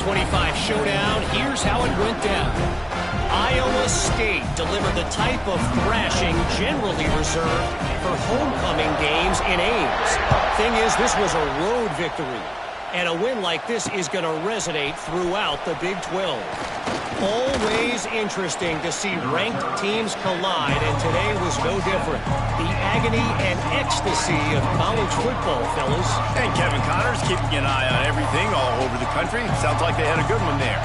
25 showdown, here's how it went down. Iowa State delivered the type of thrashing generally reserved for homecoming games in Ames. Thing is, this was a road victory, and a win like this is going to resonate throughout the Big 12. Always interesting to see ranked teams collide, and today was no different. The agony and ecstasy of college football, fellas. And Kevin Connors keeping an eye on everything all over the country. Sounds like they had a good one there.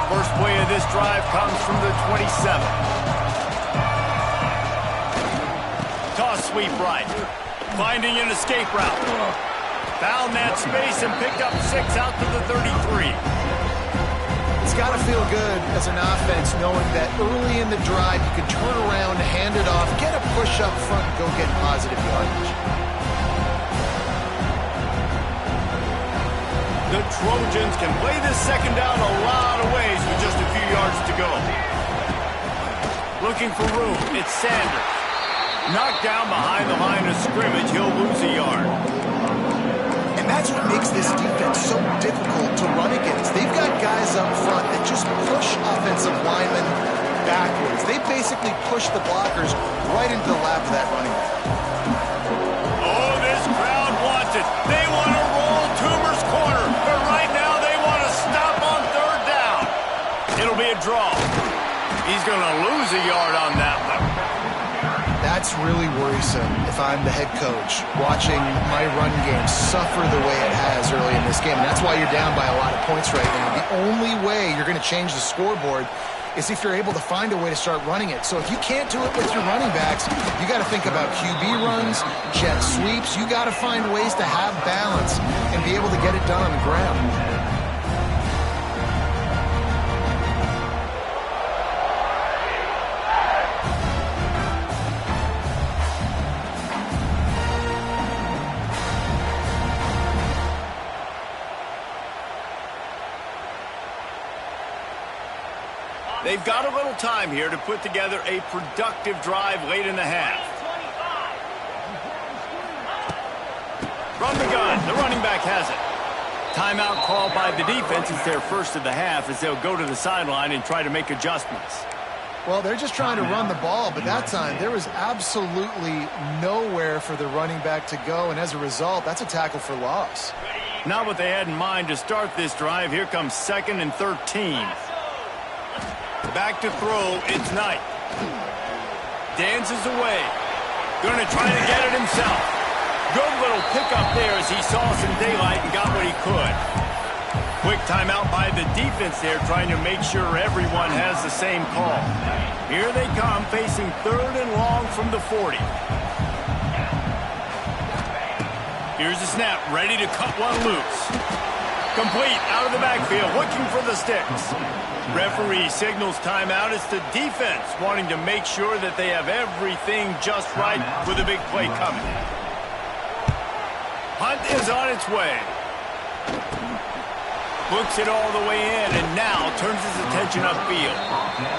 First play of this drive comes from the 27. Toss sweep right. Finding an escape route. Found that space and picked up 6 out to the 33. It's got to feel good as an offense knowing that early in the drive you can turn around, hand it off, get a push up front, and go get positive yardage. The Trojans can play this second down a lot of ways with just a few yards to go. Looking for room, it's Sanders. Knocked down behind the line of scrimmage, he'll lose a yard. And that's what makes this defense so difficult to run against. They've got guys up front that just push offensive linemen backwards. They basically push the blockers right into the lap of that running back. Oh, this crowd wants it. They want to roll Toomer's corner, but right now they want to stop on third down. It'll be a draw. He's going to lose a yard on that one. That's really worrisome if I'm the head coach, watching my run game suffer the way it has early in this game. And that's why you're down by a lot of points right now. The only way you're going to change the scoreboard is if you're able to find a way to start running it. So if you can't do it with your running backs, you got to think about QB runs, jet sweeps. You got to find ways to have balance and be able to get it done on the ground. They've got a little time here to put together a productive drive late in the half. From the gun, the running back has it. Timeout called by the defense. It's their first of the half as they'll go to the sideline and try to make adjustments. Well, they're just trying to run the ball, but that time there was absolutely nowhere for the running back to go, and as a result, that's a tackle for loss. Not what they had in mind to start this drive. Here comes 2nd and 13. Back to throw, it's Knight. Dances away. Going to try to get it himself. Good little pickup there as he saw some daylight and got what he could. Quick timeout by the defense there, trying to make sure everyone has the same call. Here they come, facing 3rd and long from the 40. Here's the snap, ready to cut one loose. Complete, out of the backfield, looking for the sticks. Referee signals timeout. It's the defense wanting to make sure that they have everything just right with a big play coming. Hunt is on its way. Books it all the way in and now turns his attention upfield.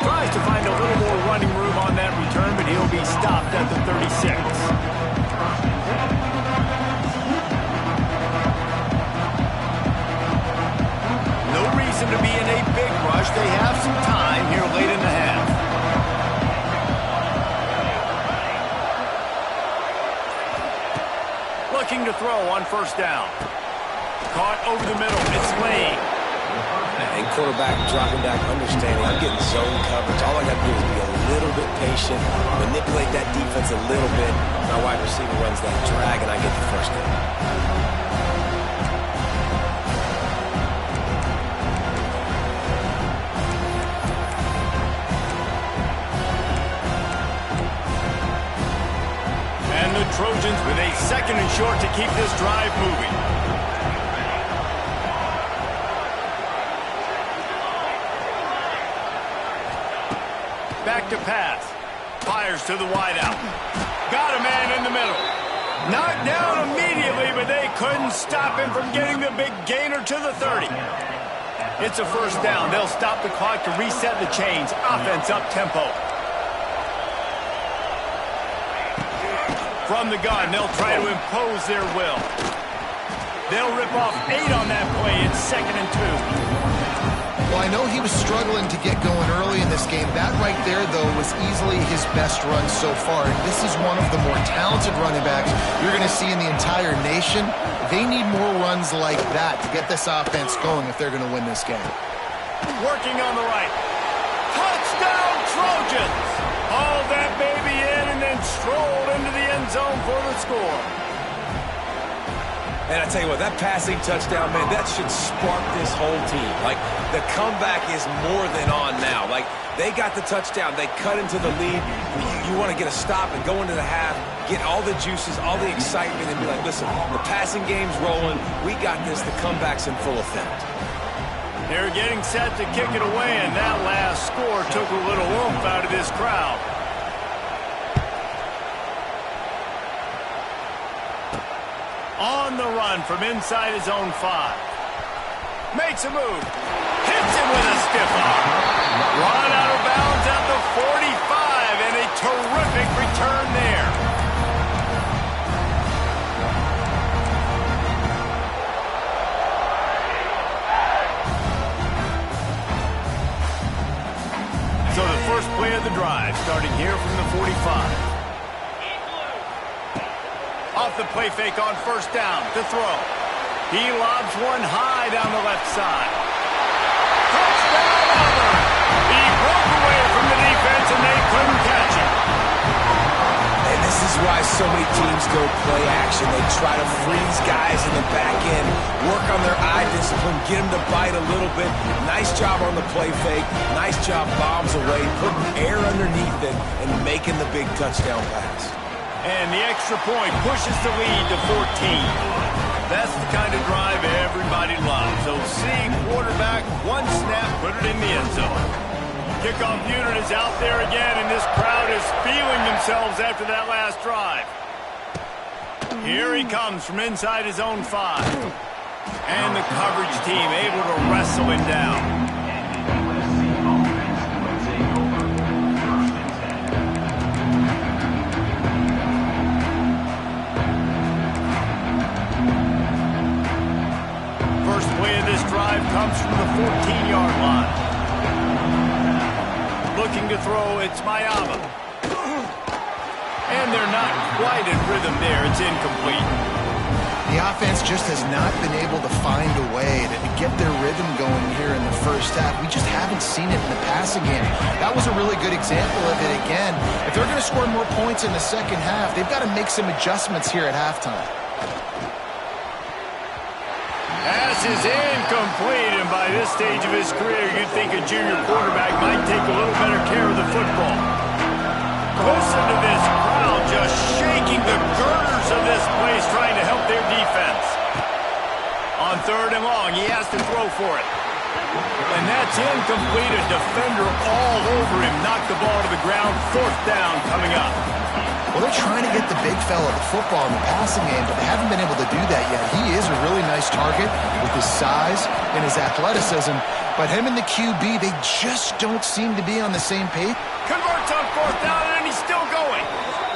Tries to find a little more running room on that return, but he'll be stopped at the 36. To be in a big rush. They have some time here late in the half. Looking to throw on 1st down. Caught over the middle. It's Lane. And quarterback dropping back, understanding I'm getting zone coverage. All I got to do is be a little bit patient, manipulate that defense a little bit. My wide receiver runs that drag, and I get the 1st down. Trojans with a 2nd and short to keep this drive moving. Back to pass. Fires to the wideout. Got a man in the middle. Knocked down immediately, but they couldn't stop him from getting the big gainer to the 30. It's a 1st down. They'll stop the clock to reset the chains. Offense up tempo. From the gun, they'll try to impose their will. They'll rip off 8 on that play. It's 2nd and 2. Well, I know he was struggling to get going early in this game. That right there, though, was easily his best run so far. And this is one of the more talented running backs you're going to see in the entire nation. They need more runs like that to get this offense going if they're going to win this game. Working on the right. Touchdown, Trojans! Hauled that baby in and then strolled into the end zone for the score. And I tell you what, that passing touchdown, man, that should spark this whole team. Like, the comeback is more than on now. Like, they got the touchdown. They cut into the lead. You want to get a stop and go into the half, get all the juices, all the excitement, and be like, listen, the passing game's rolling. We got this. The comeback's in full effect. They're getting set to kick it away, and that last score took a little oomph out of this crowd. On the run from inside his own 5. Makes a move. Hits him with a stiff arm. Run out of bounds at the 45, and a terrific return there. So the first play of the drive, starting here from the 45. Off the play fake on first down to throw. He lobs one high down the left side. Touchdown, Auburn! He broke away from the defense and they couldn't catch him. And this is why so many teams go play action. They try to freeze guys in the back end, work on their eye discipline, get them to bite a little bit. Nice job on the play fake. Nice job bombs away, putting air underneath it and making the big touchdown pass. And the extra point pushes the lead to 14. That's the kind of drive everybody loves. So seeing quarterback, one snap, put it in the end zone. Kickoff unit is out there again, and this crowd is feeling themselves after that last drive. Here he comes from inside his own 5. And the coverage team able to wrestle him down. Drive comes from the 14-yard line. Looking to throw, it's Mayama. And they're not quite in rhythm there. It's incomplete. The offense just has not been able to find a way to get their rhythm going here in the first half. We just haven't seen it in the passing game. That was a really good example of it again. If they're going to score more points in the second half, they've got to make some adjustments here at halftime. Pass is incomplete, and by this stage of his career, you'd think a junior quarterback might take a little better care of the football. Listen to this crowd just shaking the girders of this place, trying to help their defense. On 3rd and long, he has to throw for it. And that's incomplete. A defender all over him. Knocked the ball to the ground. 4th down coming up. Well, they're trying to get the big fella the football in the passing game, but they haven't been able to do that yet. He is a really nice target with his size and his athleticism, but him and the QB, they just don't seem to be on the same page. Converts on 4th down, and he's still going.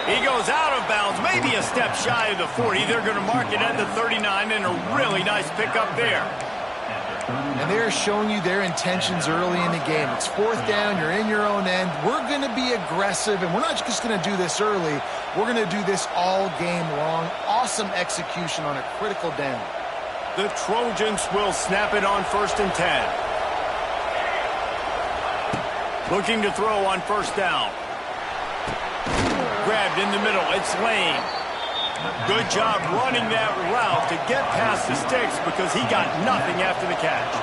He goes out of bounds, maybe a step shy of the 40. They're going to mark it at the 39, and a really nice pickup there. And they're showing you their intentions early in the game. It's 4th down, you're in your own end. We're going to be aggressive, and we're not just going to do this early. We're going to do this all game long. Awesome execution on a critical down. The Trojans will snap it on 1st and 10. Looking to throw on 1st down. Grabbed in the middle, it's Lane. Good job running that route to get past the sticks because he got nothing after the catch.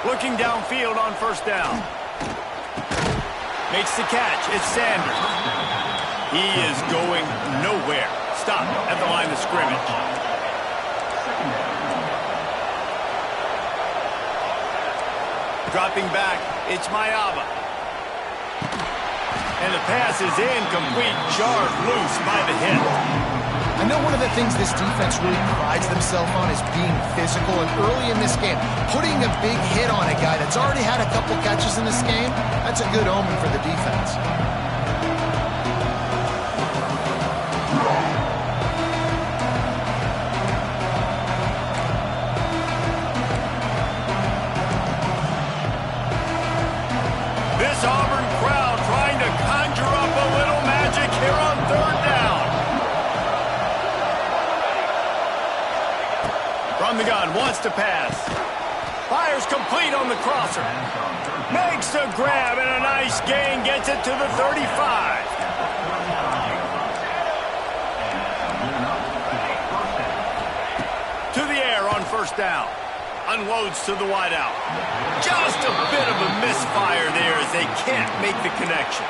Looking downfield on 1st down. Makes the catch. It's Sanders. He is going nowhere. Stop at the line of scrimmage. Dropping back, it's Mayaba. And the pass is incomplete, jarred loose by the hit. I know one of the things this defense really prides themselves on is being physical, and early in this game, putting a big hit on a guy that's already had a couple catches in this game, that's a good omen for the defense. From the gun, wants to pass. Fires complete on the crosser. Makes the grab and a nice gain. Gets it to the 35. To the air on first down. Unloads to the wideout. Just a bit of a misfire there as they can't make the connection.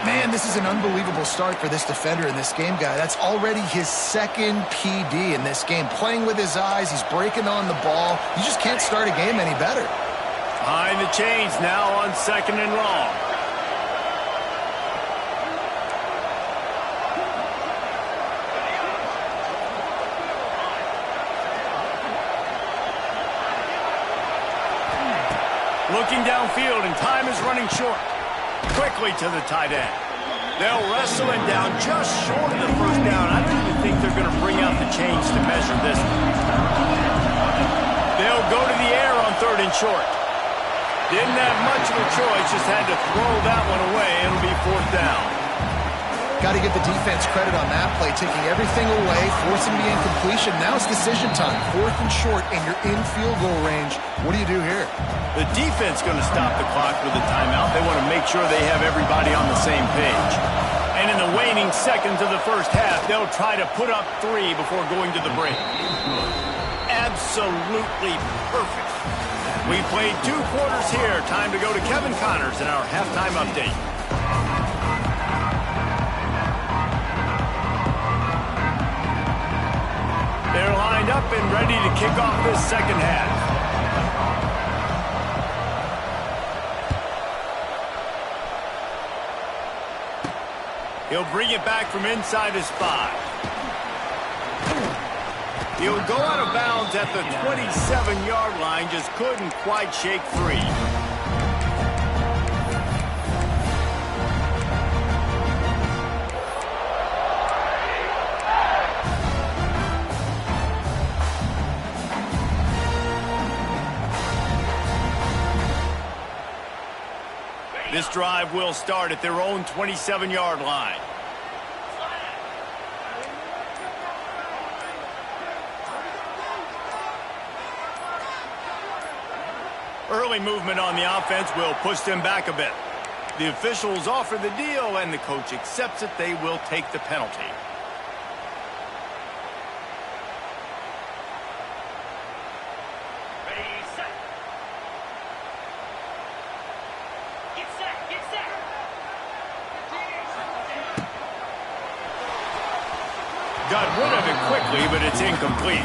Man, this is an unbelievable start for this defender in this game, guy. That's already his second PD in this game. Playing with his eyes, he's breaking on the ball. You just can't start a game any better. Behind the chains now on 2nd and long. Looking downfield, and time is running short. Quickly to the tight end. They'll wrestle it down just short of the first down. I don't even think they're going to bring out the chains to measure this. They'll go to the air on 3rd and short. Didn't have much of a choice, just had to throw that one away. It'll be 4th down. Got to give the defense credit on that play, taking everything away, forcing the incompletion. Now it's decision time. 4th and short, and you're in field goal range. What do you do here? The defense going to stop the clock with a timeout. They want to make sure they have everybody on the same page. And in the waning seconds of the first half, they'll try to put up 3 before going to the break. Absolutely perfect. We played 2 quarters here. Time to go to Kevin Connors in our halftime update. They're lined up and ready to kick off this second half. He'll bring it back from inside his 5. He'll go out of bounds at the 27-yard line, just couldn't quite shake free. This drive will start at their own 27-yard line. Early movement on the offense will push them back a bit. The officials offer the deal, and the coach accepts it. They will take the penalty. Got rid of it quickly, but it's incomplete.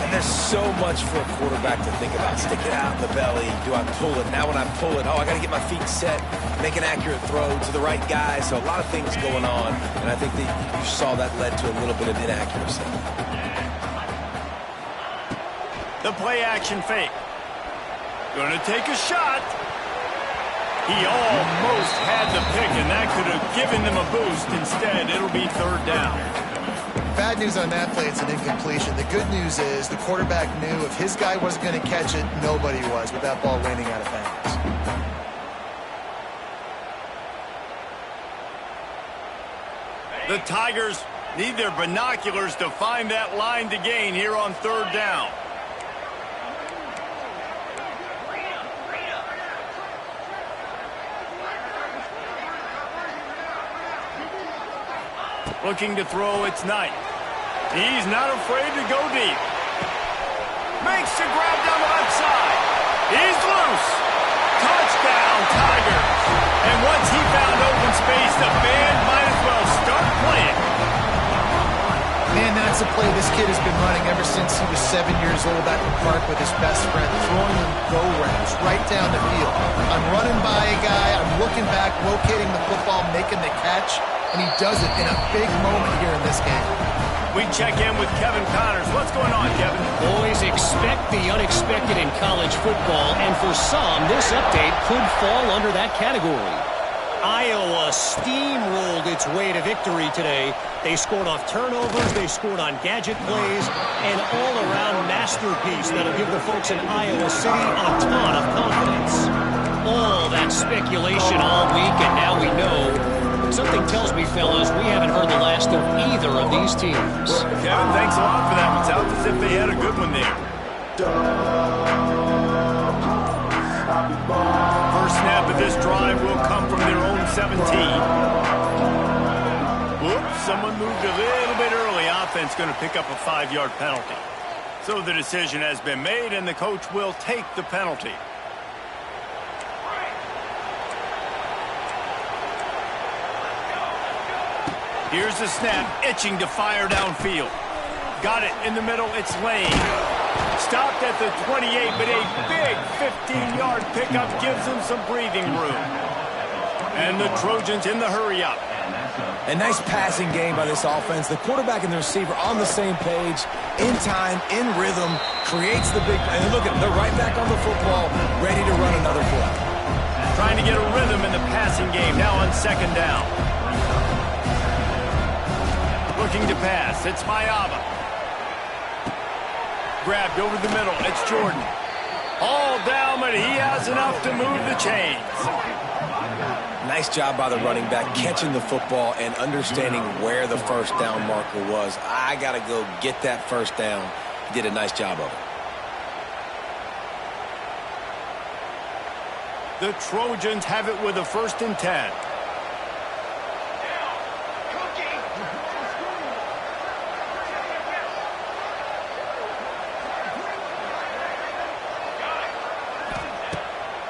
And there's so much for a quarterback to think about. Stick it out in the belly. Do I pull it? Now when I pull it, I got to get my feet set, make an accurate throw to the right guy. So a lot of things going on, and I think that you saw that led to a little bit of inaccuracy. The play action fake. Gonna take a shot. He almost had the pick, and that could have given them a boost. Instead, it'll be 3rd down. Bad news on that play, it's an incompletion. The good news is the quarterback knew if his guy wasn't going to catch it, nobody was with that ball landing out of bounds. The Tigers need their binoculars to find that line to gain here on 3rd down. Looking to throw, it's Knight. He's not afraid to go deep. Makes the grab down the left side. He's loose. Touchdown, Tigers. And once he found open space, the band might as well start playing. Man, that's a play this kid has been running ever since he was 7 years old at the park with his best friend, throwing him go routes right down the field. I'm running by a guy, I'm looking back, locating the football, making the catch, and he does it in a big moment here in this game. We check in with Kevin Connors. What's going on, Kevin? Boys, expect the unexpected in college football, and for some, this update could fall under that category. Iowa steamrolled its way to victory today. They scored off turnovers, they scored on gadget plays, an all-around masterpiece that'll give the folks in Iowa City a ton of confidence. All that speculation all week, and now we know. Something tells me, fellas, we haven't heard the last of either of these teams. Kevin, thanks a lot for that Sounds as if they had a good one there. First snap of this drive will come from their own 17. Whoops, someone moved a little bit early. Offense going to pick up a 5-yard penalty. So the decision has been made, and the coach will take the penalty. Here's the snap, itching to fire downfield. Got it in the middle, it's Lane. Stopped at the 28, but a big 15-yard pickup gives him some breathing room. And the Trojans in the hurry-up. A nice passing game by this offense. The quarterback and the receiver on the same page, in time, in rhythm, creates the big... And look at them, they're right back on the football, ready to run another play. Trying to get a rhythm in the passing game, now on second down. Looking to pass, it's Mayaba. Grabbed over the middle, it's Jordan. All down, but he has enough to move the chains. Nice job by the running back, catching the football and understanding where the first down marker was. I got to go get that first down. He did a nice job of it. The Trojans have it with a 1st and 10.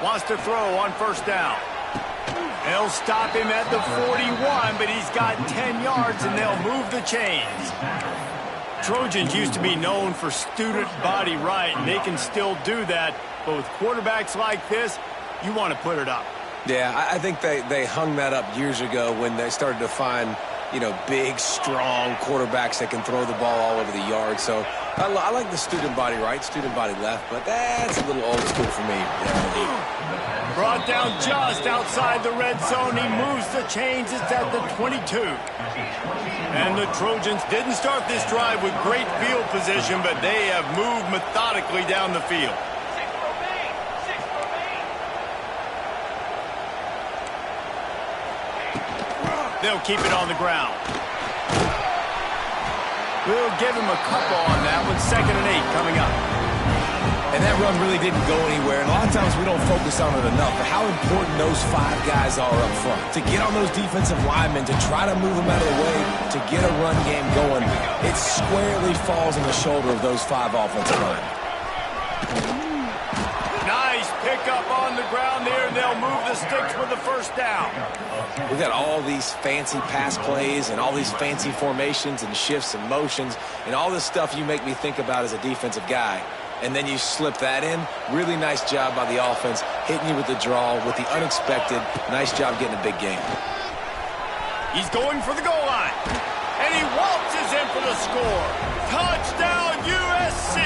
Wants to throw on first down. They'll stop him at the 41, but he's got 10 yards, and they'll move the chains. Trojans used to be known for student body right, and they can still do that. But with quarterbacks like this, you want to put it up. Yeah, I think they hung that up years ago when they started to find, you know, big, strong quarterbacks that can throw the ball all over the yard. So I like the student body right, student body left, but that's a little old school for me. Brought down just outside the red zone. He moves the chains. It's at the 22. And the Trojans didn't start this drive with great field position, but they have moved methodically down the field. They'll keep it on the ground. We'll give him a couple on that with 2nd and 8 coming up. And that run really didn't go anywhere. And a lot of times we don't focus on it enough. But how important those 5 guys are up front. To get on those defensive linemen, to try to move them out of the way, to get a run game going, it squarely falls on the shoulder of those 5 offensive linemen. Nice pickup on the ground there, and they'll move the sticks with the first down. We got all these fancy pass plays and all these fancy formations and shifts and motions and all this stuff you make me think about as a defensive guy. And then you slip that in. Really nice job by the offense, hitting you with the draw, with the unexpected. Nice job getting a big game. He's going for the goal line. And he waltzes in for the score. Touchdown, USC!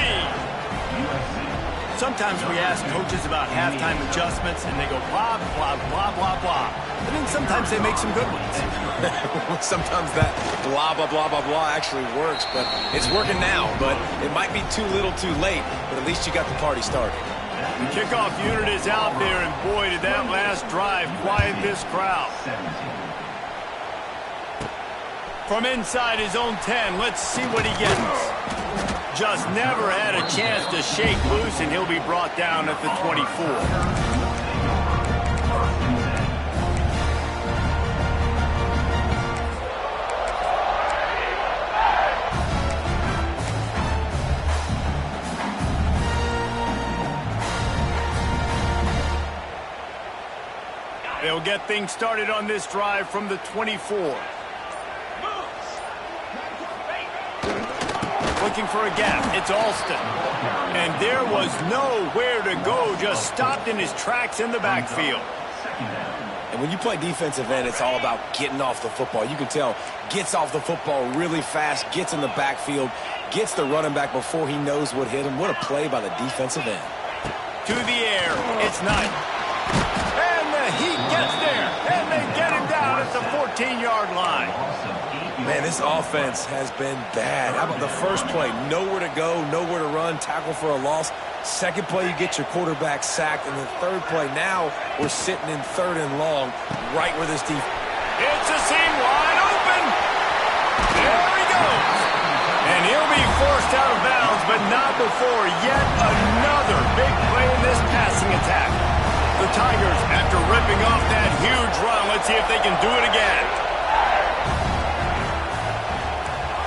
Sometimes we ask coaches about halftime adjustments, and they go blah, blah, blah, blah, blah. And then sometimes they make some good ones. Sometimes that blah, blah, blah, blah, blah actually works, but it's working now. But it might be too little too late, but at least you got the party started. The kickoff unit is out there, and boy, did that last drive quiet this crowd. From inside his own 10, let's see what he gets. Just never had a chance to shake loose, and he'll be brought down at the 24. They'll get things started on this drive from the 24. Looking for a gap. It's Alston. And there was nowhere to go. Just stopped in his tracks in the backfield. And when you play defensive end, it's all about getting off the football. You can tell, gets off the football really fast, gets in the backfield, gets the running back before he knows what hit him. What a play by the defensive end. To the air. It's Knight. And the Heat gets there. And they get him down at the 14-yard line. Man, this offense has been bad. How about the first play? Nowhere to go, nowhere to run, tackle for a loss. Second play, you get your quarterback sacked. And the third play, now we're sitting in 3rd and long, right where this defense. It's a seam wide open. There he goes. And he'll be forced out of before. Yet another big play in this passing attack. The Tigers, after ripping off that huge run, let's see if they can do it again.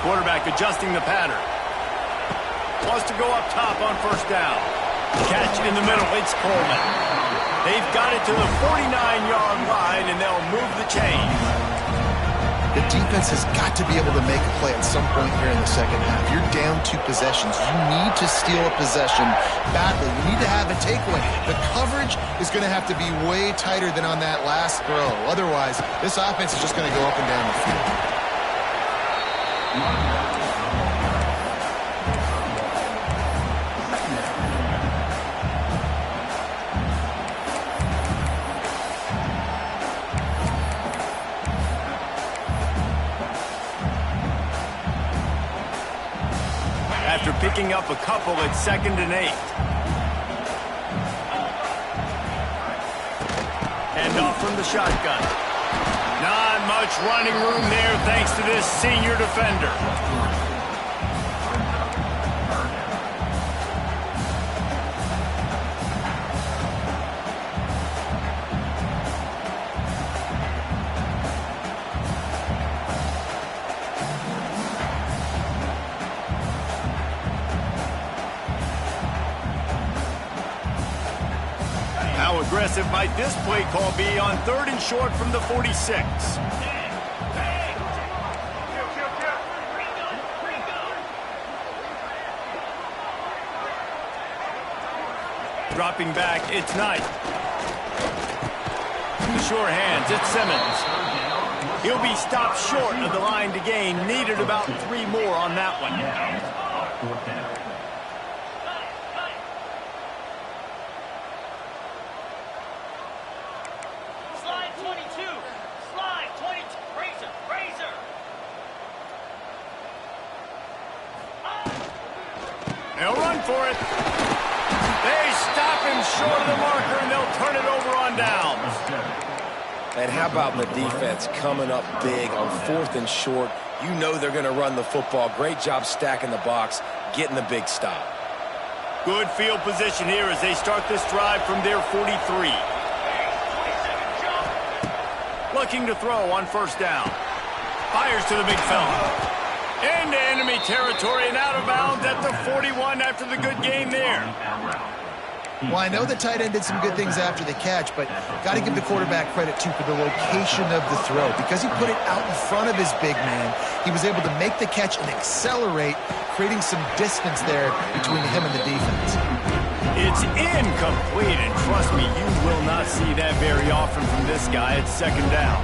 Quarterback adjusting the pattern. Wants to go up top on first down. Catch in the middle. It's Coleman. They've got it to the 49-yard line, and they'll move the chains. The defense has got to be able to make a play at some point here in the second half. You're down 2 possessions. You need to steal a possession badly. You need to have a takeaway. The coverage is going to have to be way tighter than on that last throw. Otherwise, this offense is just going to go up and down the field. After picking up a couple, it's 2nd and 8. Hand off from the shotgun. Not much running room there thanks to this senior defender. How aggressive might this play call be on 3rd and short from the 46? Dropping back, it's Knight. The sure hands, it's Simmons. He'll be stopped short of the line to gain. Needed about 3 more on that one. They'll run for it. They stop him short of the marker, and they'll turn it over on downs. And how about the defense coming up big on 4th and short? You know they're going to run the football. Great job stacking the box, getting the big stop. Good field position here as they start this drive from their 43. Looking to throw on first down. Fires to the big fella. Into enemy territory and out of bounds at the 41 after the good game there. Well, I know the tight end did some good things after the catch, but got to give the quarterback credit, too, for the location of the throw. Because he put it out in front of his big man, he was able to make the catch and accelerate, creating some distance there between him and the defense. It's incomplete, and trust me, you will not see that very often from this guy. It's 2nd down.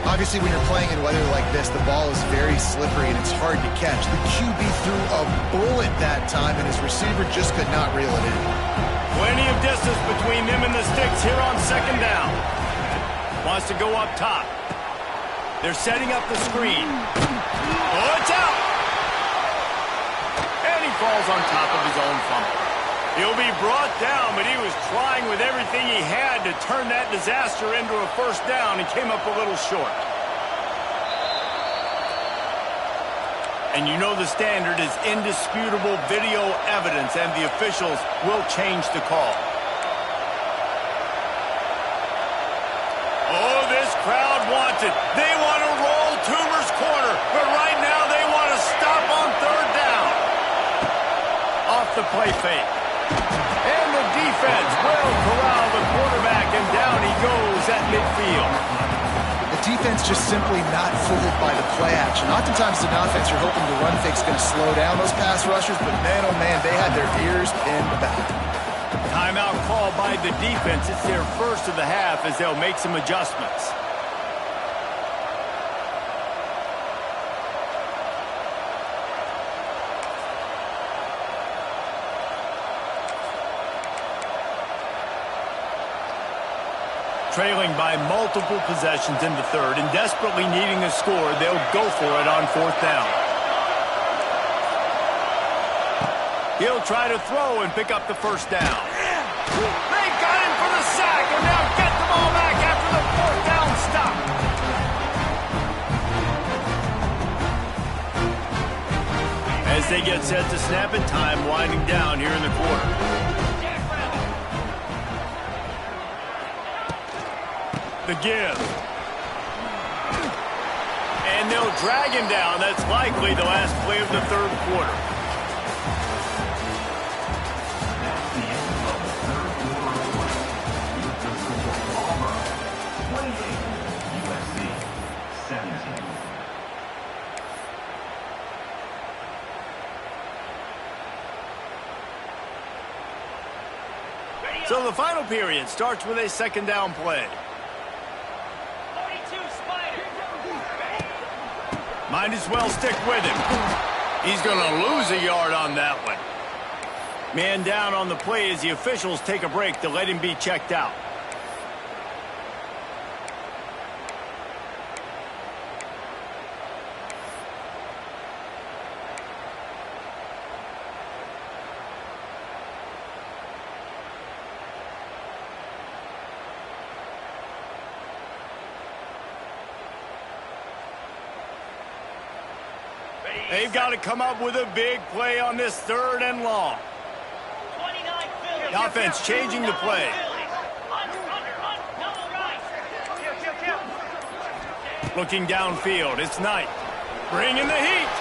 Obviously, when you're playing in weather like this, the ball is very slippery and it's hard to catch. The QB threw a bullet that time, and his receiver just could not reel it in. Plenty of distance between them and the sticks here on 2nd down. Wants to go up top. They're setting up the screen. Oh, it's out! And he falls on top of his own fumble. He'll be brought down, but he was trying with everything he had to turn that disaster into a first down and came up a little short. And you know the standard is indisputable video evidence, and the officials will change the call. Oh, this crowd wants it. They want to roll Toomer's corner, but right now they want to stop on 3rd down. Off the play fake. And the defense will corral the quarterback, and down he goes at midfield. The defense just simply not fooled by the play action. Oftentimes, an offense, you're hoping the run fake's going to slow down those pass rushers, but man, oh man, they had their ears pinned back. Timeout called by the defense. It's their first of the half as they'll make some adjustments. Trailing by multiple possessions in the 3rd and desperately needing a score, they'll go for it on 4th down. He'll try to throw and pick up the first down. They got him for the sack and now get the ball back after the 4th down stop. As they get set to snap it, time winding down here in the quarter. The give. And they'll drag him down. That's likely the last play of the third quarter. So the final period starts with a second down play. Might as well stick with him. He's going to lose a yard on that one. Man down on the play as the officials take a break to let him be checked out. They've got to come up with a big play on this third and long. The offense changing the play. Looking downfield, it's Knight. Bringing the heat.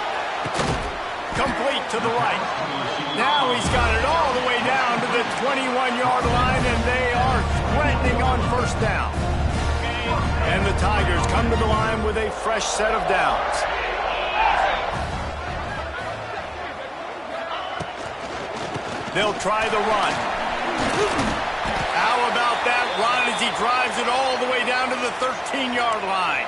Complete to the right. Now he's got it all the way down to the 21-yard line, and they are threatening on first down. And the Tigers come to the line with a fresh set of downs. They'll try the run. How about that run as he drives it all the way down to the 13-yard line?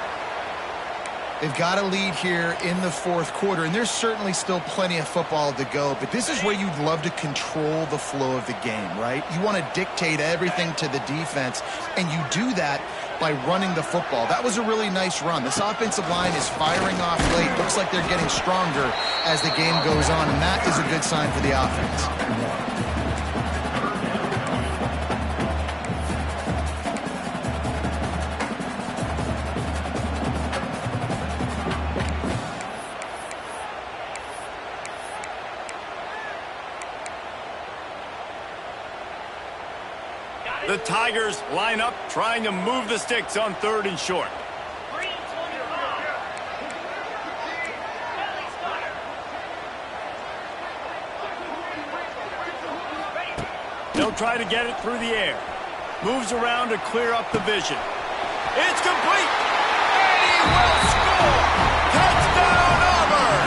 They've got a lead here in the fourth quarter, and there's certainly still plenty of football to go, but this is where you'd love to control the flow of the game, right? You want to dictate everything to the defense, and you do that by running the football. That was a really nice run. This offensive line is firing off late. Looks like they're getting stronger as the game goes on, and that is a good sign for the offense. The Tigers line up, trying to move the sticks on third and short. They'll try to get it through the air. Moves around to clear up the vision. It's complete! And he will score! Touchdown, Auburn!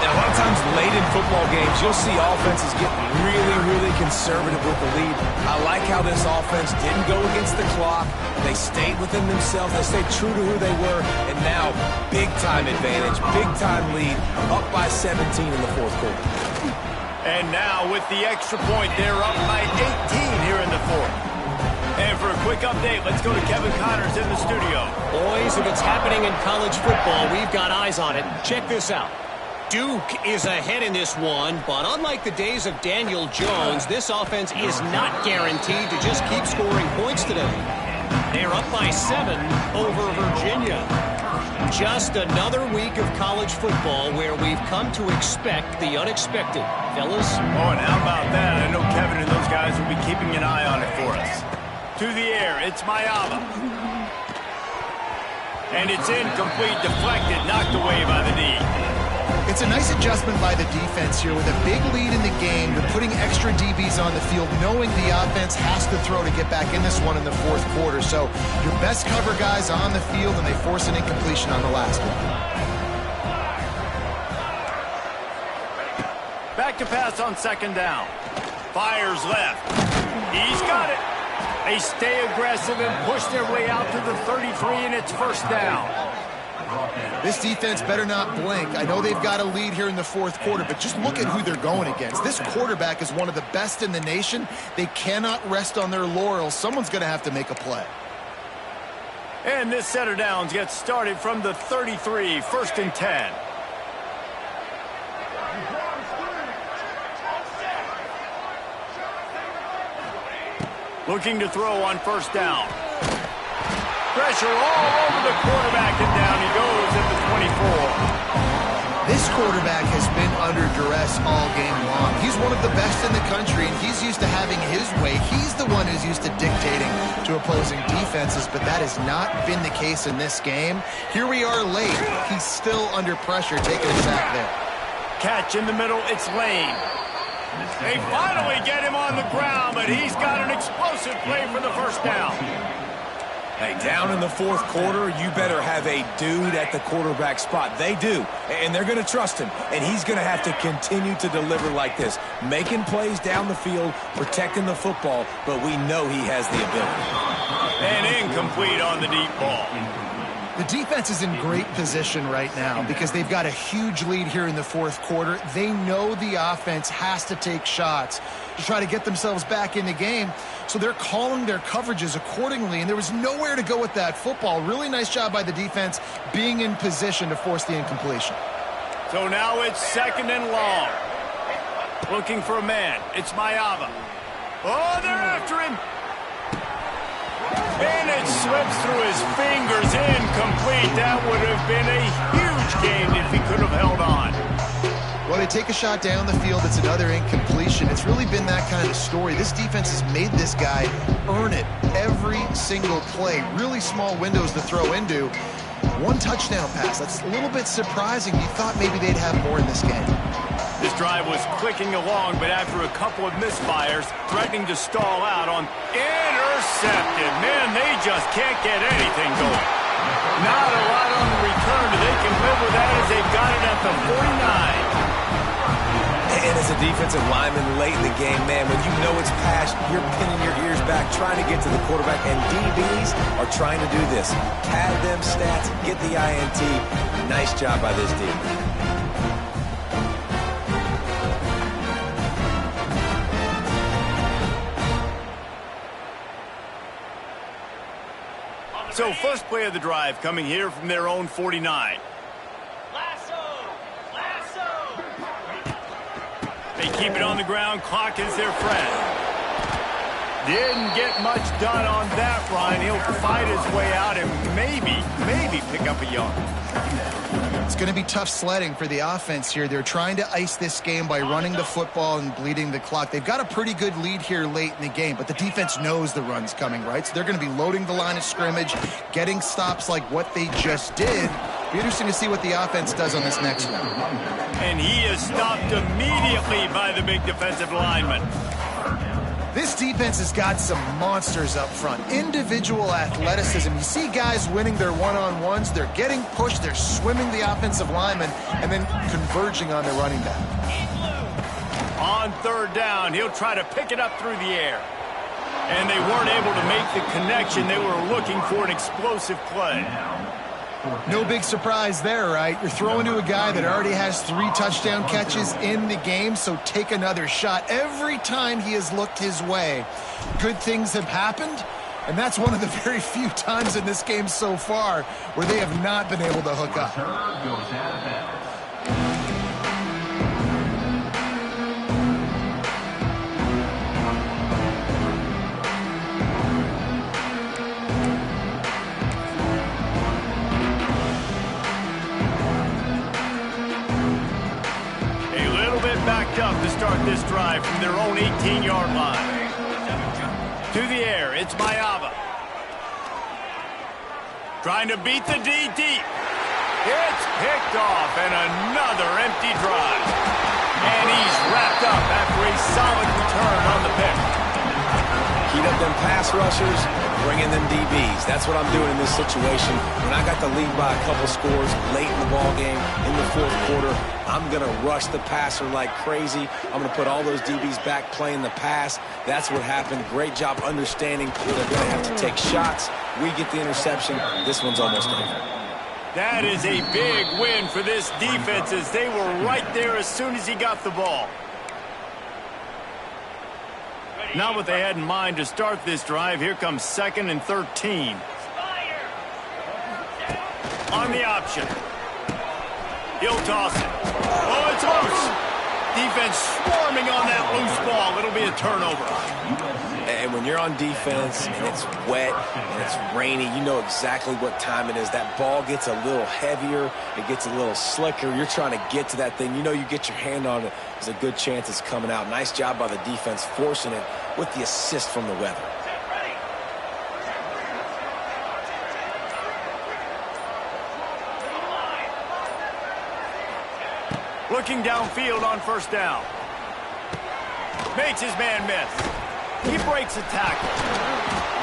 Now, a lot of times late in football games, you'll see offenses get really conservative with the lead. I like how this offense didn't go against the clock. They stayed within themselves. They stayed true to who they were. And now, big-time advantage, big-time lead, up by 17 in the fourth quarter. And now, with the extra point, they're up by 18 here in the fourth. And for a quick update, let's go to Kevin Connors in the studio. Boys, if it's happening in college football, we've got eyes on it. Check this out. Duke is ahead in this one, but unlike the days of Daniel Jones, this offense is not guaranteed to just keep scoring points today. They're up by 7 over Virginia. Just another week of college football where we've come to expect the unexpected. Fellas? Oh, and how about that? I know Kevin and those guys will be keeping an eye on it for us. To the air, it's Mayaba. And it's incomplete, deflected, knocked away by the knee. It's a nice adjustment by the defense here with a big lead in the game. They're putting extra DBs on the field, knowing the offense has to throw to get back in this one in the fourth quarter. So your best cover guys on the field, and they force an incompletion on the last one. Back to pass on second down. Fires left. He's got it. They stay aggressive and push their way out to the 33, and it's first down. This defense better not blink. I know they've got a lead here in the fourth quarter, but just look at who they're going against. This quarterback is one of the best in the nation. They cannot rest on their laurels. Someone's going to have to make a play. And this set of downs gets started from the 33, first and 10. Looking to throw on first down. Pressure all over the quarterback, and down he goes at the 24. This quarterback has been under duress all game long. He's one of the best in the country, and he's used to having his way. He's the one who's used to dictating to opposing defenses, but that has not been the case in this game. Here we are late. He's still under pressure, taking a sack there. Catch in the middle, it's Lane. They finally get him on the ground, but he's got an explosive play for the first down. Hey, down in the fourth quarter, you better have a dude at the quarterback spot. They do, and they're going to trust him, and he's going to have to continue to deliver like this, making plays down the field, protecting the football, but we know he has the ability. And incomplete on the deep ball. The defense is in great position right now because they've got a huge lead here in the fourth quarter. They know the offense has to take shots to try to get themselves back in the game, so they're calling their coverages accordingly, and there was nowhere to go with that football. Really nice job by the defense being in position to force the incompletion. So now it's second and long. Looking for a man. It's Mayava. Oh, they're after him. And it slips through his fingers, incomplete. That would have been a huge game if he could have held on. Well, they take a shot down the field. It's another incompletion. It's really been that kind of story. This defense has made this guy earn it every single play. Really small windows to throw into. One touchdown pass. That's a little bit surprising. You thought maybe they'd have more in this game. This drive was clicking along, but after a couple of misfires, threatening to stall out on intercepted. Man, they just can't get anything going. Not a lot on the return, but they can live with that as they've got it at the 49. And as a defensive lineman late in the game, man, when you know it's past, you're pinning your ears back, trying to get to the quarterback, and DBs are trying to do this. Pad them stats, get the INT. Nice job by this D. So first play of the drive coming here from their own 49. They keep it on the ground. Clock is their friend. Didn't get much done on that run. He'll fight his way out and maybe pick up a yard. It's going to be tough sledding for the offense here. They're trying to ice this game by running the football and bleeding the clock. They've got a pretty good lead here late in the game, but the defense knows the run's coming, right? So they're going to be loading the line of scrimmage, getting stops like what they just did. Be interesting to see what the offense does on this next one. And he is stopped immediately by the big defensive lineman. This defense has got some monsters up front. Individual athleticism. You see guys winning their one-on-ones. They're getting pushed. They're swimming the offensive lineman and then converging on the running back. On third down, he'll try to pick it up through the air. And they weren't able to make the connection. They were looking for an explosive play. No big surprise there, right? You're throwing to a guy that already has 3 touchdown catches in the game, so take another shot. Every time he has looked his way, good things have happened, and that's one of the very few times in this game so far where they have not been able to hook up. Backed up to start this drive from their own 18-yard line. To the air, it's Mayava. Trying to beat the D deep. It's picked off, and another empty drive. And he's wrapped up after a solid return on the pick. Heat up them pass rushers, bring in them DBs. That's what I'm doing in this situation. When I got the lead by a couple scores late in the ball game, in the fourth quarter, I'm going to rush the passer like crazy. I'm going to put all those DBs back playing the pass. That's what happened. Great job understanding they're going to have to take shots. We get the interception. This one's almost over. That is a big win for this defense as they were right there as soon as he got the ball. Not what they had in mind to start this drive. Here comes 2nd and 13. On the option. He'll toss it. Oh, it's loose. Defense swarming on that loose ball. It'll be a a turnover. And when you're on defense and it's wet and it's rainy, you know exactly what time it is. That ball gets a little heavier. It gets a little slicker. You're trying to get to that thing. You know you get your hand on it. There's a good chance it's coming out. Nice job by the defense forcing it with the assist from the weather. Looking downfield on first down. Makes his man miss. He breaks a tackle.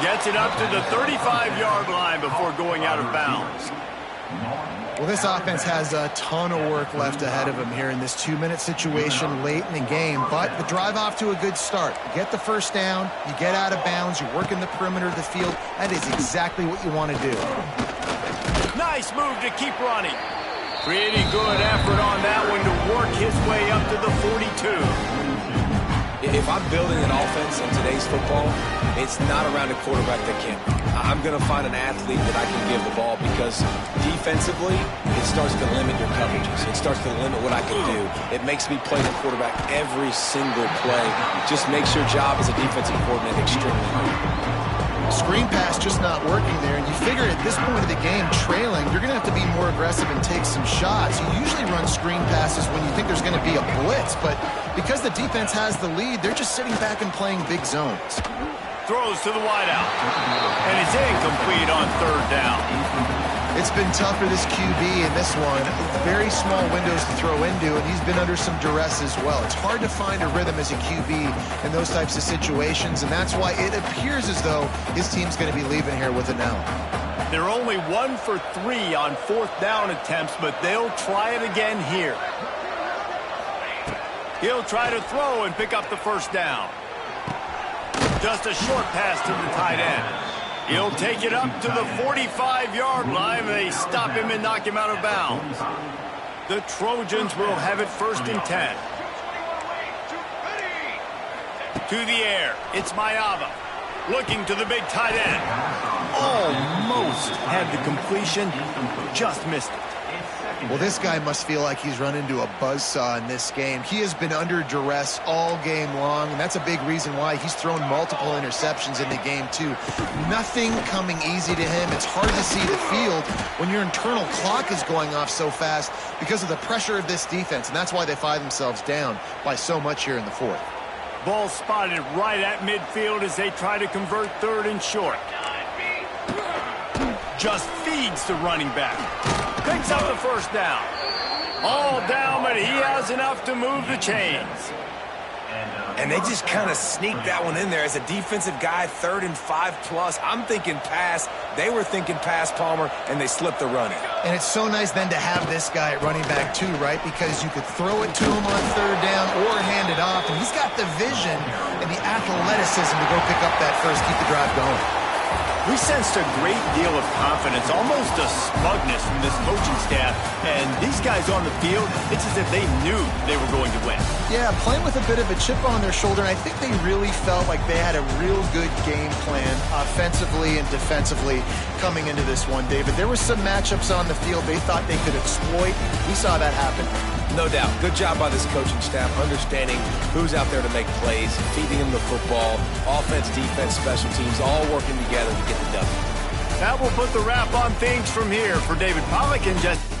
Gets it up to the 35-yard line before going out of bounds. Well, this offense has a ton of work left ahead of them here in this 2-minute situation late in the game, but the drive off to a good start. You get the first down, you get out of bounds, you work in the perimeter of the field. That is exactly what you want to do. Nice move to keep running. Pretty good effort on that one to work his way up to the 42. If I'm building an offense in today's football, it's not around a quarterback that can. I'm going to find an athlete that I can give the ball because defensively, it starts to limit your coverages. It starts to limit what I can do. It makes me play the quarterback every single play. Just makes your job as a defensive coordinator extremely hard. Screen pass just not working there, and you figure at this point of the game, trailing, you're going to have to be more aggressive and take some shots. You usually run screen passes when you think there's going to be a blitz, but because the defense has the lead, they're just sitting back and playing big zones. Throws to the wideout, and it's incomplete on third down. It's been tough for this QB in this one. Very small windows to throw into, and he's been under some duress as well. It's hard to find a rhythm as a QB in those types of situations, and that's why it appears as though his team's going to be leaving here with an L. They're only 1 for 3 on fourth down attempts, but they'll try it again here. He'll try to throw and pick up the first down. Just a short pass to the tight end. He'll take it up to the 45-yard line, and they stop him and knock him out of bounds. The Trojans will have it 1st and 10. To the air, it's Mayava. Looking to the big tight end. Almost had the completion, just missed it. Well, this guy must feel like he's run into a buzzsaw in this game. He has been under duress all game long, and that's a big reason why he's thrown multiple interceptions in the game, too. Nothing coming easy to him. It's hard to see the field when your internal clock is going off so fast because of the pressure of this defense, and that's why they find themselves down by so much here in the fourth. Ball spotted right at midfield as they try to convert 3rd and short. Just feeds the running back. Picks up the first down. All down, but he has enough to move the chains. And they just kind of sneaked that one in there. As a defensive guy, 3rd and 5+. I'm thinking pass. They were thinking pass, Palmer, and they slipped the running. And it's so nice then to have this guy at running back too, right? Because you could throw it to him on 3rd down or hand it off. And he's got the vision and the athleticism to go pick up that first, keep the drive going. We sensed a great deal of confidence, almost a smugness from this coaching staff. And these guys on the field, it's as if they knew they were going to win. Yeah, playing with a bit of a chip on their shoulder, and I think they really felt like they had a real good game plan offensively and defensively coming into this one, David. There were some matchups on the field they thought they could exploit. We saw that happen. No doubt. Good job by this coaching staff, understanding who's out there to make plays, feeding them the football, offense, defense, special teams, all working together to get the W. That will put the wrap on things from here for David Pollack and Jesse.